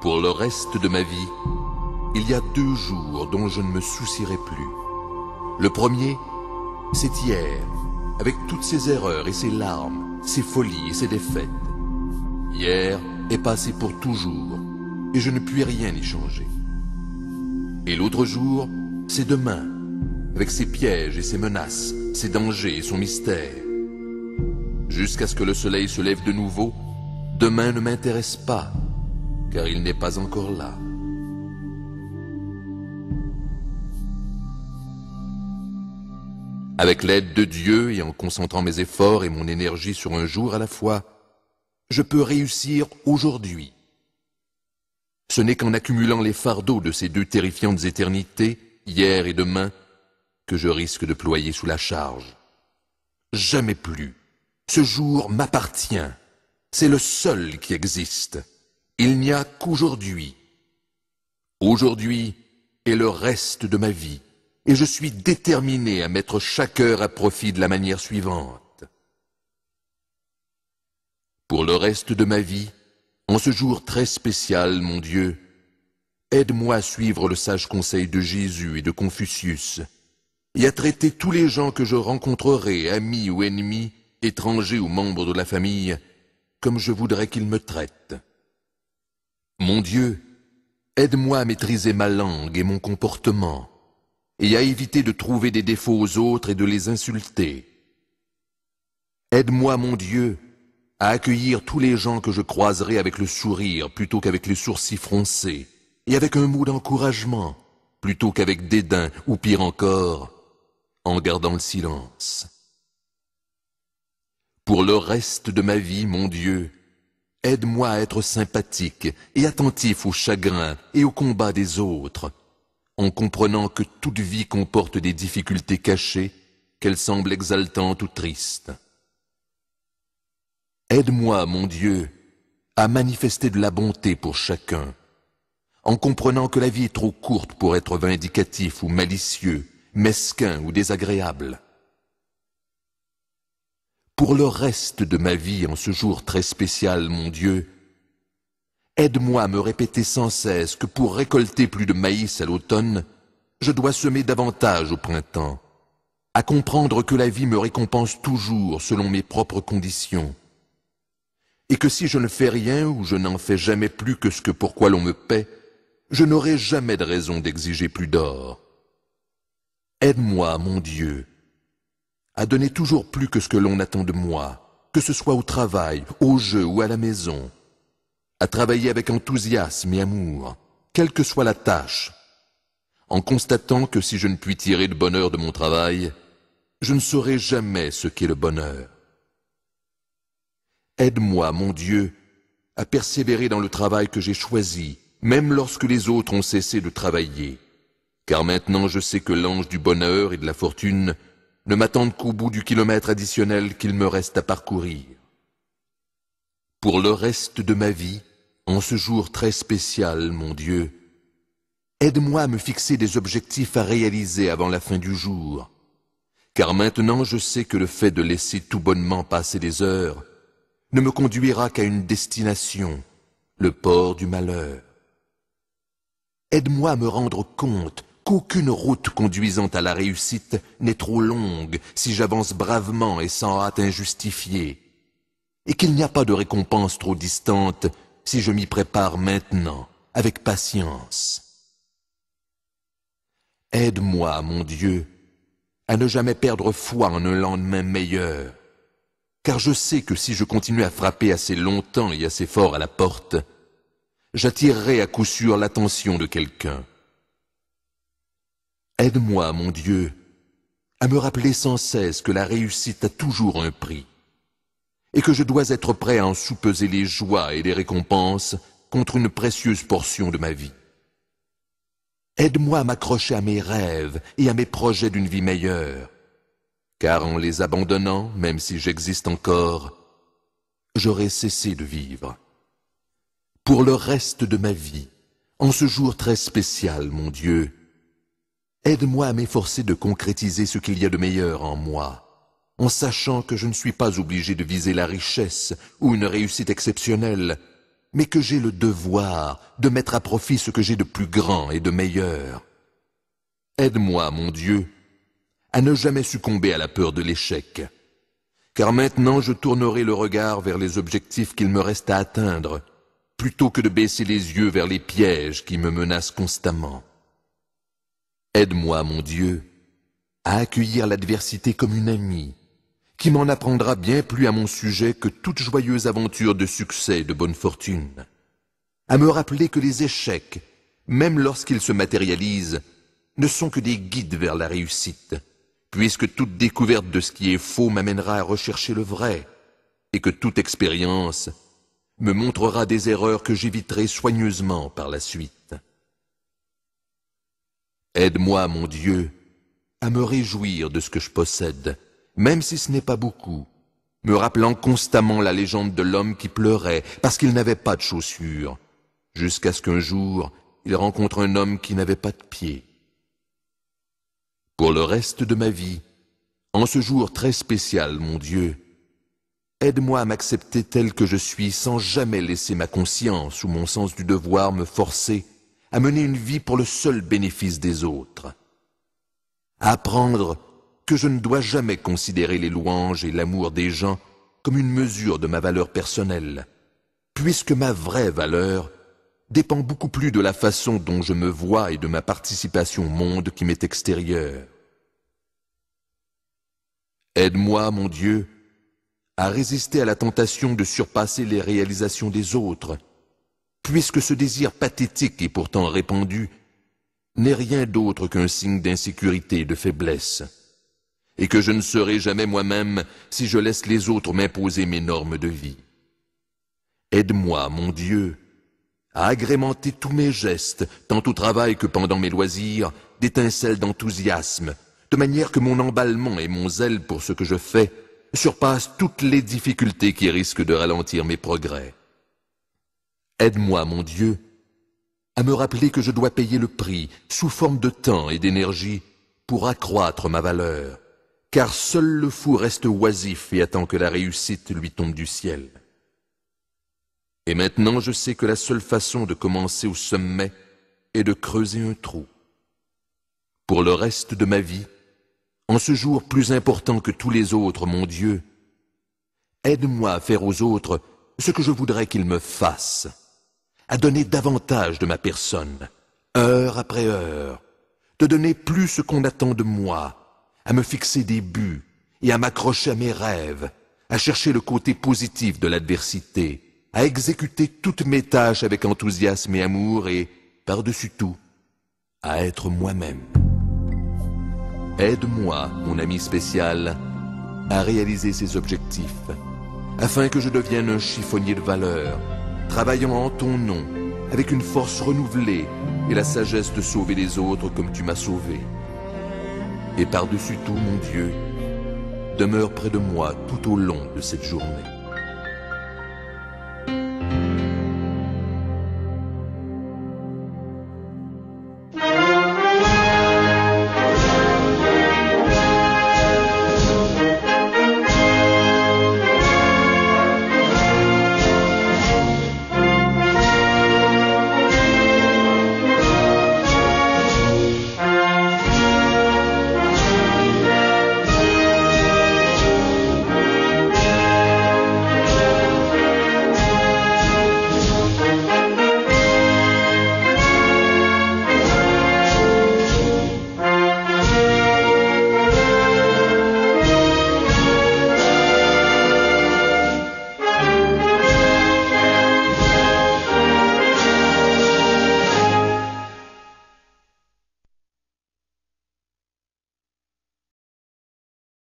Pour le reste de ma vie, il y a 2 jours dont je ne me soucierai plus. Le premier, c'est hier, avec toutes ses erreurs et ses larmes, ses folies et ses défaites. Hier est passé pour toujours, et je ne puis rien y changer. Et l'autre jour, c'est demain, avec ses pièges et ses menaces, ses dangers et son mystère. Jusqu'à ce que le soleil se lève de nouveau, demain ne m'intéresse pas, car il n'est pas encore là. Avec l'aide de Dieu et en concentrant mes efforts et mon énergie sur un jour à la fois, je peux réussir aujourd'hui. Ce n'est qu'en accumulant les fardeaux de ces 2 terrifiantes éternités, hier et demain, que je risque de ployer sous la charge. Jamais plus. Ce jour m'appartient. C'est le seul qui existe. Il n'y a qu'aujourd'hui. Aujourd'hui est le reste de ma vie, et je suis déterminé à mettre chaque heure à profit de la manière suivante. Pour le reste de ma vie, en ce jour très spécial, mon Dieu, aide-moi à suivre le sage conseil de Jésus et de Confucius, et à traiter tous les gens que je rencontrerai, amis ou ennemis, étrangers ou membres de la famille, comme je voudrais qu'ils me traitent. Mon Dieu, aide-moi à maîtriser ma langue et mon comportement, et à éviter de trouver des défauts aux autres et de les insulter. Aide-moi, mon Dieu, à accueillir tous les gens que je croiserai avec le sourire plutôt qu'avec les sourcils froncés, et avec un mot d'encouragement plutôt qu'avec dédain, ou pire encore, en gardant le silence. Pour le reste de ma vie, mon Dieu, aide-moi à être sympathique et attentif aux chagrins et aux combats des autres, en comprenant que toute vie comporte des difficultés cachées, qu'elles semblent exaltantes ou tristes. Aide-moi, mon Dieu, à manifester de la bonté pour chacun, en comprenant que la vie est trop courte pour être vindicatif ou malicieux, mesquin ou désagréable. Pour le reste de ma vie, en ce jour très spécial, mon Dieu, aide-moi à me répéter sans cesse que pour récolter plus de maïs à l'automne, je dois semer davantage au printemps, à comprendre que la vie me récompense toujours selon mes propres conditions, et que si je ne fais rien ou je n'en fais jamais plus que ce que pour quoi l'on me paie, je n'aurai jamais de raison d'exiger plus d'or. Aide-moi, mon Dieu, à donner toujours plus que ce que l'on attend de moi, que ce soit au travail, au jeu ou à la maison, à travailler avec enthousiasme et amour, quelle que soit la tâche, en constatant que si je ne puis tirer de bonheur de mon travail, je ne saurai jamais ce qu'est le bonheur. Aide-moi, mon Dieu, à persévérer dans le travail que j'ai choisi, même lorsque les autres ont cessé de travailler, car maintenant je sais que l'ange du bonheur et de la fortune ne m'attendent qu'au bout du kilomètre additionnel qu'il me reste à parcourir. Pour le reste de ma vie, en ce jour très spécial, mon Dieu, aide-moi à me fixer des objectifs à réaliser avant la fin du jour, car maintenant je sais que le fait de laisser tout bonnement passer des heures ne me conduira qu'à une destination, le port du malheur. Aide-moi à me rendre compte qu'aucune route conduisant à la réussite n'est trop longue si j'avance bravement et sans hâte injustifiée, et qu'il n'y a pas de récompense trop distante si je m'y prépare maintenant, avec patience. Aide-moi, mon Dieu, à ne jamais perdre foi en un lendemain meilleur, car je sais que si je continue à frapper assez longtemps et assez fort à la porte, j'attirerai à coup sûr l'attention de quelqu'un. Aide-moi, mon Dieu, à me rappeler sans cesse que la réussite a toujours un prix, et que je dois être prêt à en soupeser les joies et les récompenses contre une précieuse portion de ma vie. Aide-moi à m'accrocher à mes rêves et à mes projets d'une vie meilleure, car en les abandonnant, même si j'existe encore, j'aurai cessé de vivre. Pour le reste de ma vie, en ce jour très spécial, mon Dieu, aide-moi à m'efforcer de concrétiser ce qu'il y a de meilleur en moi, en sachant que je ne suis pas obligé de viser la richesse ou une réussite exceptionnelle, mais que j'ai le devoir de mettre à profit ce que j'ai de plus grand et de meilleur. Aide-moi, mon Dieu, à ne jamais succomber à la peur de l'échec, car maintenant je tournerai le regard vers les objectifs qu'il me reste à atteindre, plutôt que de baisser les yeux vers les pièges qui me menacent constamment. Aide-moi, mon Dieu, à accueillir l'adversité comme une amie, qui m'en apprendra bien plus à mon sujet que toute joyeuse aventure de succès et de bonne fortune, à me rappeler que les échecs, même lorsqu'ils se matérialisent, ne sont que des guides vers la réussite, puisque toute découverte de ce qui est faux m'amènera à rechercher le vrai, et que toute expérience me montrera des erreurs que j'éviterai soigneusement par la suite. Aide-moi, mon Dieu, à me réjouir de ce que je possède, même si ce n'est pas beaucoup, me rappelant constamment la légende de l'homme qui pleurait parce qu'il n'avait pas de chaussures, jusqu'à ce qu'un jour il rencontre un homme qui n'avait pas de pieds. Pour le reste de ma vie, en ce jour très spécial, mon Dieu, aide-moi à m'accepter tel que je suis sans jamais laisser ma conscience ou mon sens du devoir me forcer à mener une vie pour le seul bénéfice des autres. À apprendre que je ne dois jamais considérer les louanges et l'amour des gens comme une mesure de ma valeur personnelle, puisque ma vraie valeur dépend beaucoup plus de la façon dont je me vois et de ma participation au monde qui m'est extérieur. Aide-moi, mon Dieu, à résister à la tentation de surpasser les réalisations des autres, puisque ce désir pathétique et pourtant répandu n'est rien d'autre qu'un signe d'insécurité et de faiblesse, et que je ne serai jamais moi-même si je laisse les autres m'imposer mes normes de vie. Aide-moi, mon Dieu, à agrémenter tous mes gestes, tant au travail que pendant mes loisirs, d'étincelles d'enthousiasme, de manière que mon emballement et mon zèle pour ce que je fais surpassent toutes les difficultés qui risquent de ralentir mes progrès. Aide-moi, mon Dieu, à me rappeler que je dois payer le prix, sous forme de temps et d'énergie, pour accroître ma valeur, car seul le fou reste oisif et attend que la réussite lui tombe du ciel. Et maintenant je sais que la seule façon de commencer au sommet est de creuser un trou. Pour le reste de ma vie, en ce jour plus important que tous les autres, mon Dieu, aide-moi à faire aux autres ce que je voudrais qu'ils me fassent, à donner davantage de ma personne, heure après heure, de donner plus ce qu'on attend de moi, à me fixer des buts et à m'accrocher à mes rêves, à chercher le côté positif de l'adversité, à exécuter toutes mes tâches avec enthousiasme et amour et, par-dessus tout, à être moi-même. Aide-moi, mon ami spécial, à réaliser ces objectifs, afin que je devienne un chiffonnier de valeur, travaillant en ton nom, avec une force renouvelée et la sagesse de sauver les autres comme tu m'as sauvé. Et par-dessus tout, mon Dieu, demeure près de moi tout au long de cette journée.